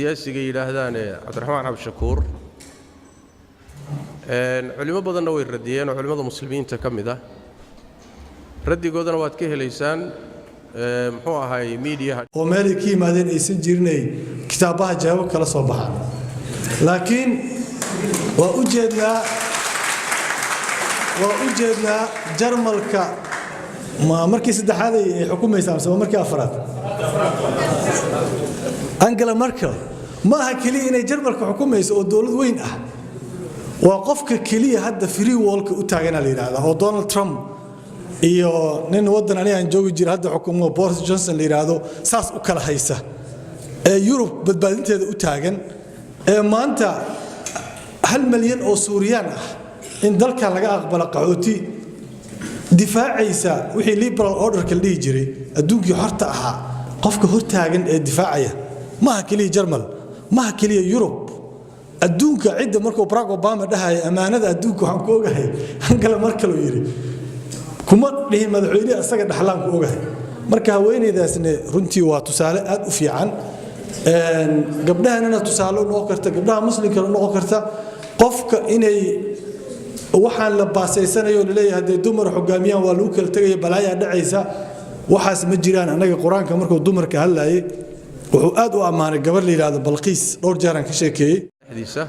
siyaasiga yiraahdaan Cabdiraxmaan Cabdishakuur culimo badanna way radiyeen culimada muslimiinta kamid ah radigoodana waad ka helaysaan muxuu ahay media oo meel ka yimaadeen aysan jirnay kitaabaha jawaab kala soo baxaan laakiin waa u jeednaa jarmalka ma markii saddexaad ay xukumaysaa ama markii afraad Angela Merkel ma aha kaliya inay jarmalka xukumayso oo dawlad weyn ah waa qofka kaliya hadda free wallka u taagan la yiraahdo oo Donald Trump iyo nin wadan aan joogi jir hadda xukumo Boris Johnson la yiraahdo saas u kala haysa ee Europe badbaadinteeda u taagan ee maanta 1 milyan oo Suuriyaan ah in dalka laga aqbalo qaxooti difaacaysa wixii liberal order ka dhigi jiray adduunkii horta ahaa qofka hor taagan ee difaacaya ma aha kaliya Jarmal ma aha kaliya Europe adduunka cidda markuu Barack Obama dhahay amaanada adduunka waxaan ku ogahay Angela Merkel oo yiri kuma dhihin madaxweyne asaga dhaxlaan ku ogahay marka haweeneydaasna runtii waa tusaale aad u fiican gabdhahanna tusaale u noqon karta gabdhaha muslimka u noqon karta qofka inay waxaan la baasaysanayo leeyahay dumar hogaamiyaan waa lagu kala tagay balaaya dhacaysa waxaas ma jiraan anaga quraanka markuu dumarka hadlayay wuxuu aad u amaanay gabar la yiraahdo Balqiis dhowr jeer aan ka sheekeeyay hadiisa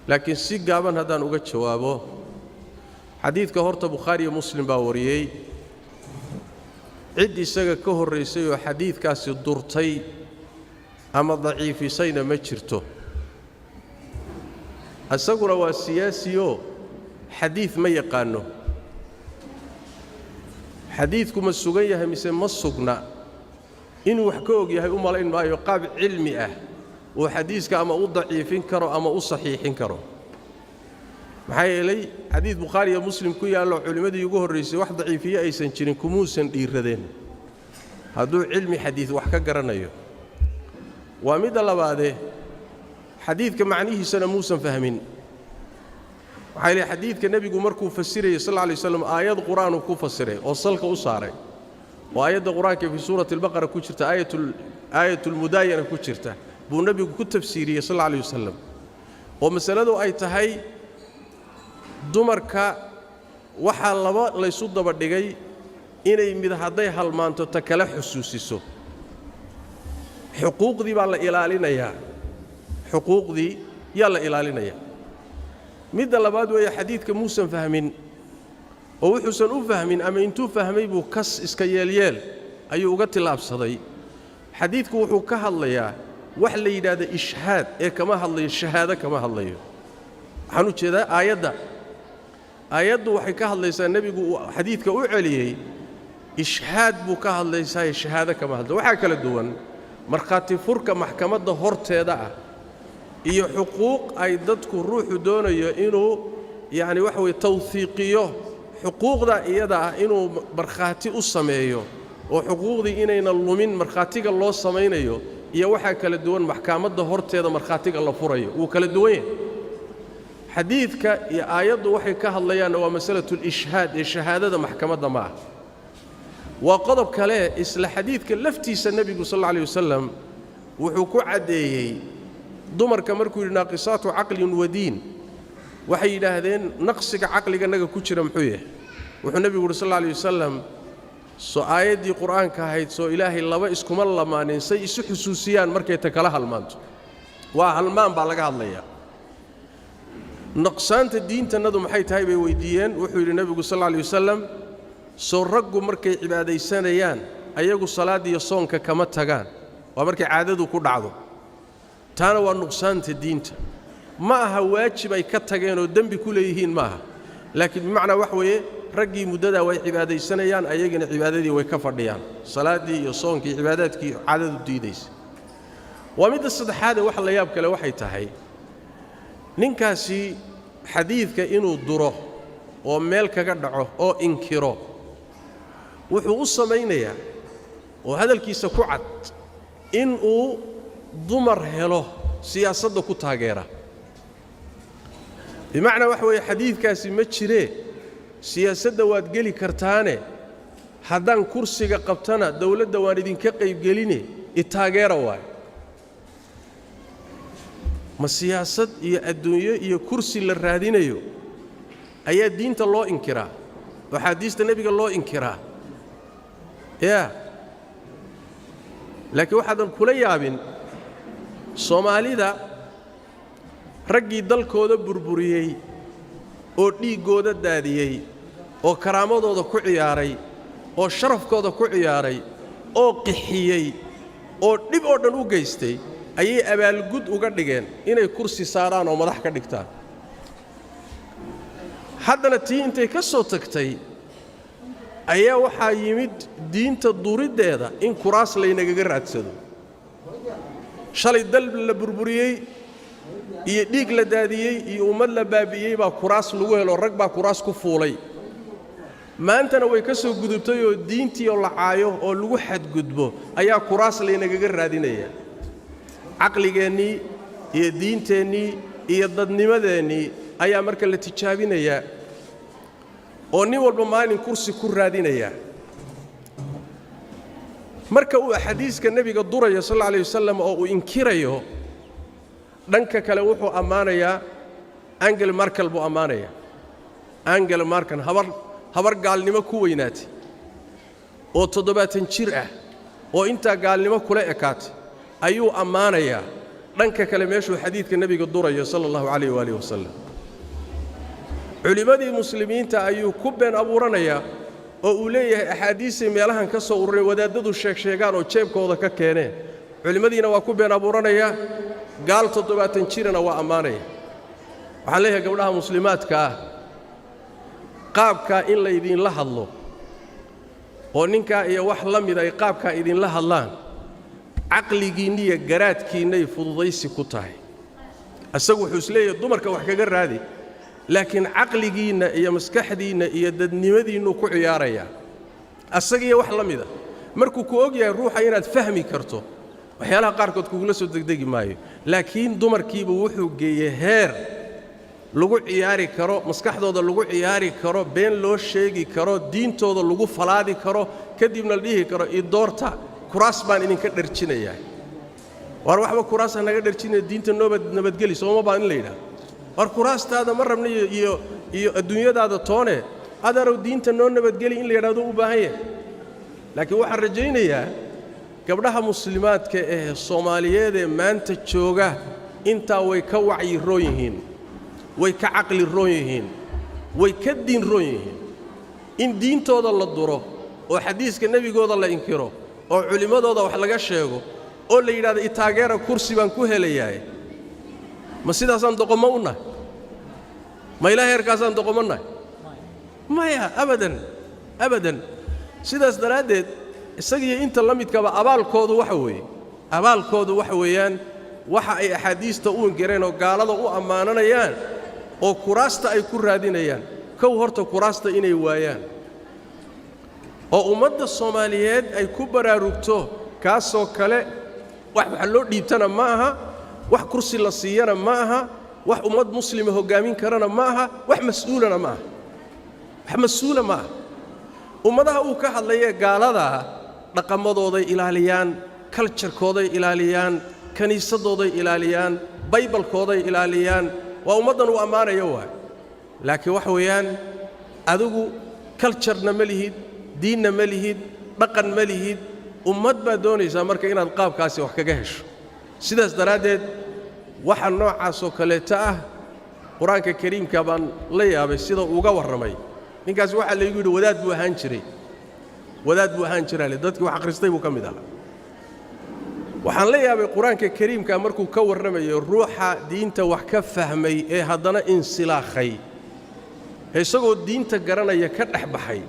laakiin si gaaban hadaan uga jawaabo xadiidka horta Bukhari iyo Muslim baa wariyay cid isaga ka horeysay oo xadiidkaasi durtay ama daciifisayna ma jirto asaguna waa siyaasiyo xadiid ma yaqaano xadiidku ma sugan yahay mise ma sugna inuu wax ka og yahay u malayn maayo qaab cilmi ah oo xadiiska ama u daciifin karo ama u saxiixin karo maxay yeelay xadiid Bukhari iyo Muslim ku yaalo culimadii ugu horeysay wax daciifiye aysan jirin kumuusan dhiiradeen hadduu cilmi xadiid wax ka garanayo waa mid labaade xadiidka macnihiisana muusan fahmin waxay leeyahay xadiidka nabigu markuu fasiray sallallahu alayhi wasallam aayad quraan uu ku fasiray oo salka u saaray oo aayada quraanka fi suurati al-baqara ku jirta aayatul mudaayana ku jirta buu nabigu ku tafsiiriyay sallallahu alayhi wasallam oo masaladu ay tahay dumarka waxa laba la isu daba dhigay inay mid haday halmaanto ta kala xusuusiso xuquuqdii baa la ilaalinayaa xuquuqdii yaa la ilaalinayaa midda labaad weeye xadiidka muusan fahmin oo wuxuusan u fahmin ama intuu fahmay buu kas iska yeelyeel ayuu uga tilaabsaday xadiidku wuxuu ka hadlayaa wax la yiraahdo ishhaad ee kama hadlayo shahaado kama hadlayo waxaan u jeedaa aayaddu waxay ka hadlaysaa nabigu xadiidka u celiyay ishhaad buu ka hadlaysaa shahaado kama hadlayo waxa kala duwan markhaati furka maxkamadda horteeda ah iyo xuquuq ay dadku ruuxu doonayo inuu yaani wax way tawfiiqiyo xuquuqda iyada ah inuu markhaati u sameeyo oo xuquuqdii inayna lumin markhaatiga loo sameeyo iyo waxa kala duwan maxkamadda horteeda markhaatiga la furayo uu kala duwan yahay xadiidka iyo aayaddu waxay ka hadlayaan waa mas'alatul ishhaad ee shahaadada maxkamadda ma ah waa qodob kale isla xadiidka laftiisa nabigu sallallahu alayhi wasallam wuxuu ku cadeeyay dumarka markuu yiri naaqisaatu aqlin wa diin waxay yiraahdeen naqsiga aqliga naga ku jira muxuu yahay wuxuu nabigu sallallahu alayhi wasallam soo aayadii quraanka ahayd soo ilaahay laba iskuma lamaanin say isu xusuusiyaan markay ta kala halmaanto waa halmaan baa laga hadlayaa naqsaanta diintanadu maxay tahay bay weydiiyeen wuxuu yiri nabigu sallallahu alayhi wasallam soo raggu markay cibaadaysanayaan ayagu salaad iyo soonka kama tagaan waa markay caadadu ku dhacdo taana waa nuqsaanta diinta ma aha waajib ay ka tageen oo dambi ku leeyihiin ma aha laakiin macna wax weeye raggii muddada way cibaadaysanayaan ayagina cibaadadii way ka fadhiyaan salaadii iyo soonkii cibaadaadkii caadadu diidaysa waa mid saddexaad wax la yaab kale waxay tahay ninkaasi xadiidka inuu duro oo meel kaga dhaco oo inkiro wuxuu u sameeynayaa oo hadalkiisa ku cad in uu dumar helo siyaasadda ku taageera bimacna wax weeye xadiidkaasi ma jiree siyaasadda waad geli kartaane haddaan kursiga qabtana dawladda waan idinka qayb geline i taageera waay ma siyaasad iyo adduunyo iyo kursi la raadinayo ayaa diinta loo inkiraa oo xadiista nebiga loo inkiraa laakiin waxaadan kula yaabin soomaalida raggii dalkooda burburiyey oo dhiiggooda daadiyey oo karaamadooda ku ciyaaray oo sharafkooda ku ciyaaray oo qixiyey oo dhib oo dhan u geystay ayay abaalgud uga dhigeen inay kursi saaraan oo madax ka dhigtaan haddana tii intay ka soo tagtay ayaa waxaa yimid diinta duriddeeda in kuraas laynagaga raadsado shalay dal la burburiyey iyo dhiig la daadiyey iyo ummad la baabi'iyey baa kuraas lagu helo rag baa kuraas ku fuulay maantana way ka soo gudubtay oo diintii oo la caayo oo lagu xadgudbo ayaa kuraas laynagaga raadinaya caqligeennii iyo diinteennii iyo dadnimadeennii ayaa marka la tijaabinayaa oo nin walba maalin kursi ku raadinaya marka uu xadiiska nebiga duraya sal alla alayh wasallam oo uu inkirayo dhanka kale wuxuu ammaanayaa Angela Merkel buu ammaanayaa Angela Merkel habar gaalnimo ku weynaatay oo 70 jir ah oo intaa gaalnimo kula ekaatay ayuu ammaanayaa dhanka kale meeshuu xadiidka nebiga durayo sallallahu alayhi wa alihi wasallam culimadii muslimiinta ayuu ku been abuuranayaa oo uu leeyahay axaadiisay meelahan ka soo ururay wadaadadu sheegaan oo jeebkooda ka keeneen culimadiina waa ku been abuuranayaa gaal 70 jirana waa ammaanaya waxaan leeyahay gabdhaha muslimaadka ah qaabka in la idinla hadlo oo ninka iyo wax la mid ay qaabka idinla hadlaan caqligiinna iyo garaadkiinay fududaysi ku tahay asagu wuxuu isleeyahay dumarka wax kaga raadi laakiin caqligiinna iyo maskaxdiinna iyo dadnimadiinnu ku ciyaaraya asagiyo wax la mid ah markuu ku og yahay ruuxa inaad fahmi karto waxyaalaha qaarkood kugula soo degdegi maayo laakiin dumarkiiba wuxuu geeyey heer lagu ciyaari karo maskaxdooda lagu ciyaari karo been loo sheegi karo diintooda lagu falaadi karo kadibna la dhihi karo idoorta kuraas baan idinka dharjinayaa war waxba kuraas naga dharjinay diinta nabadgeli sooma baan in la yiraahdo war kuraastaada ma rabna iyo adduunyadaada toone adaro diinta noo nabadgeli in la yiraahdo u baahan yahay laakiin waxaan rajaynayaa gabdhaha muslimaadka ee Soomaaliyeed ee maanta jooga inta way ka wacyi roon yihiin way ka caqli roon yihiin way ka diin roon yihiin in diintooda la duro oo xadiiska nabigooda la inkiro oo culimadooda wax laga sheego oo la yiraahdo itaageera kursi baan ku helayaa ma sidaasaan doqomo u nahay ma ilaahay heerkaasaan doqomo nahay maya abadan sidaas daraaddeed isagiyo inta la midkaba abaalkoodu waxa weeyaan waxa ay axaadiista u ingireen oo gaalada u ammaananayaan oo kuraasta ay ku raadinayaan kow horta kuraasta inay waayaan oo ummadda Soomaaliyeed ay ku baraarugto kaasoo kale wax loo dhiibtana ma aha wax kursi la siiyana ma aha wax ummad muslima hogaamin karana ma aha wax mas'uulana ma aha ummadaha uu ka hadlayay gaalada dhaqamadooda ilaaliyaan culture-kooda ilaaliyaan kaniisadooda ilaaliyaan baybalkooda ilaaliyaan waa ummadan uu ammaanayo laakiin wax weeyaan adigu culture-na ma lihid diinna ma lihid dhaqan ma lihid ummad baa doonaysaa marka inaad qaabkaasi wax kaga hesho sidaas daraaddeed waxa noocaas oo kaleeta ah quraanka kariimka baan la yaabay sida uga warramay ninkaas waxa la yiri wadaad buu ahaan jiray dadkii wax akhristay buu kamid ahaa waxaan la yaabay quraanka kariimka markuu ka warramayo ruuxa diinta wax ka fahmay ee haddana insilaakhay isagoo diinta garanaya ka dhaxbaxay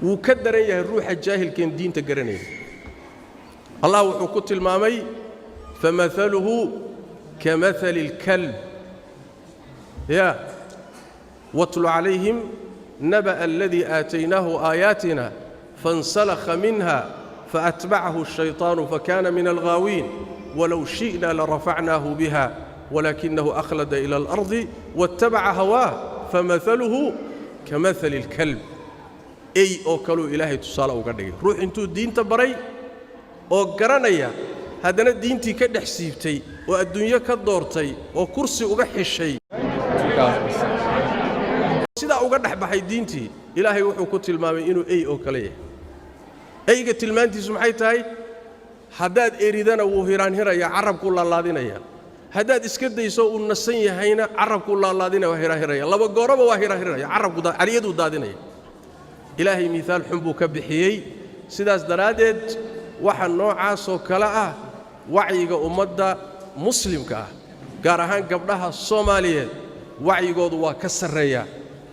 wuu ka daran yahay ruuxa jaahilkeen diinta garanaya Allah wuxuu ku tilmaamay famathaluhu kamathali alkalb watlu alayhim naba alladhi aataynahu ayatina fansalakha minha فأتبعه الشيطان فكان من الغاوين ولو شئنا لرفعناه بها ولكنه أخلد إلى الأرض واتبع هواه فمثله كمثل الكلب أي أوكلوا إلهي تصالة وقدقه روح انتو الدين تبري أو قرانيا haddana diintii ka dhex siibtay oo adduunyo ka doortay oo kursi uga xishay sidaa uga dhex baxay diintii ilaahay wuxuu ku tilmaamay inuu ey oo kale yahay eyga tilmaantiisu maxay tahay haddaad eridana wuu hiraanhiraya carabku laalaadinaya haddaad iska dayso uu nasan yahayna carabku laalaadinaya waa hiraanhiraya laba gooraba waa hiraanhiraya carabku cariyadu daadinaya ilaahay miisaal xun buu ka bixiyey sidaas daraaddeed waxa noocaas oo kale ah wacyiga ummadda muslimka ah gaar ahaan gabdhaha Soomaaliyeed wacyigoodu waa ka sarreeya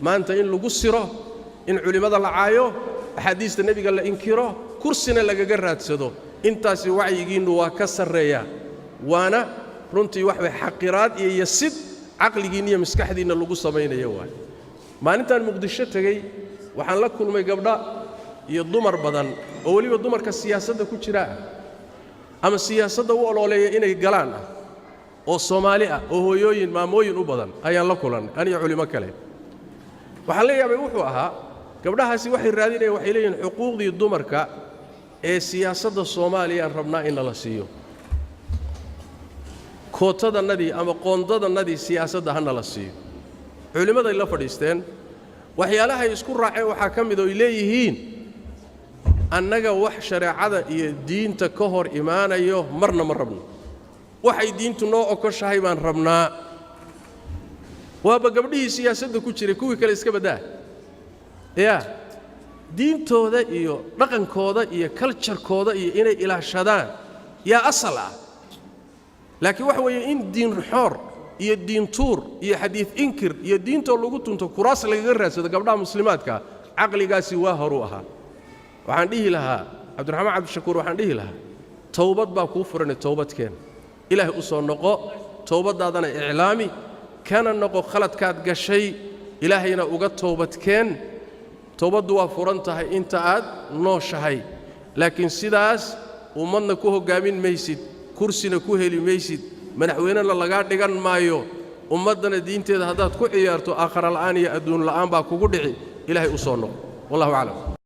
maanta in lagu siro in culimada la caayo axaadiista nabiga la inkiro kursina lagaga raadsado intaasi wacyigiinu waa ka sarreeya waana runtii wax way xaqiraad iyo yasid aqligiina iyo maskaxdiina lagu sameeyo waa maalintan muqdisho tagay waxaan la kulmay gabdha iyo dumar badan oo waliba dumarka siyaasadda ku jira ama siyaasadda u ololeeya inay galaan oo Soomaali ah oo hooyooyin maamooyin u badan ayaan la kulanay aniga culimo kale waxaan la yaabay wuxuu ahaa gabdhahaasi waxay raadinayaan waxay leeyihiin xuquuqdii dumarka ee siyaasadda Soomaaliya aan rabnaa in la siiyo kootadanadii ama qoondadanadii siyaasadda hana la siiyo culimaday la fadhiisteen waxyaalaha ay isku raaceen waxa ka mid oo ay leeyihiin annaga wax shariicada iyo diinta ka hor imaanayo marna ma rabno waxay diintu noo okoshahay baan rabnaa waaba gabdhihii siyaasadda ku jiray kuwii kale iska badaa diintooda iyo dhaqankooda iyo culture-kooda iyo inay ilaashadaan yaa asal ah laakiin waxa weeye in diin xoor iyo diin tuur iyo xadiis inkir iyo diinto lagu tunto kuraas lagaga raadsado gabdhaha muslimaadka aqligaasi waa horu ahaa waxaan dhihi lahaa Cabdiraxmaan Cabdishakuur waxaan dhihi lahaa tawbad baa ku furan tawbadkeen ilaahay u soo noqo tawbadaadana iclaami kana noqo khaladkaad gashay ilaahayna uga tawbadkeen tawbadu waa furan tahay inta aad nooshahay laakiin sidaas ummadna ku hogaamin maysid kursina ku heli maysid madaxweynena laga dhigan maayo ummadana diinteeda hadaad ku ciyaarto aakhira la'aan iyo adduun la'aan baa kugu dhici ilaahay u soo noqo wallahu a'lam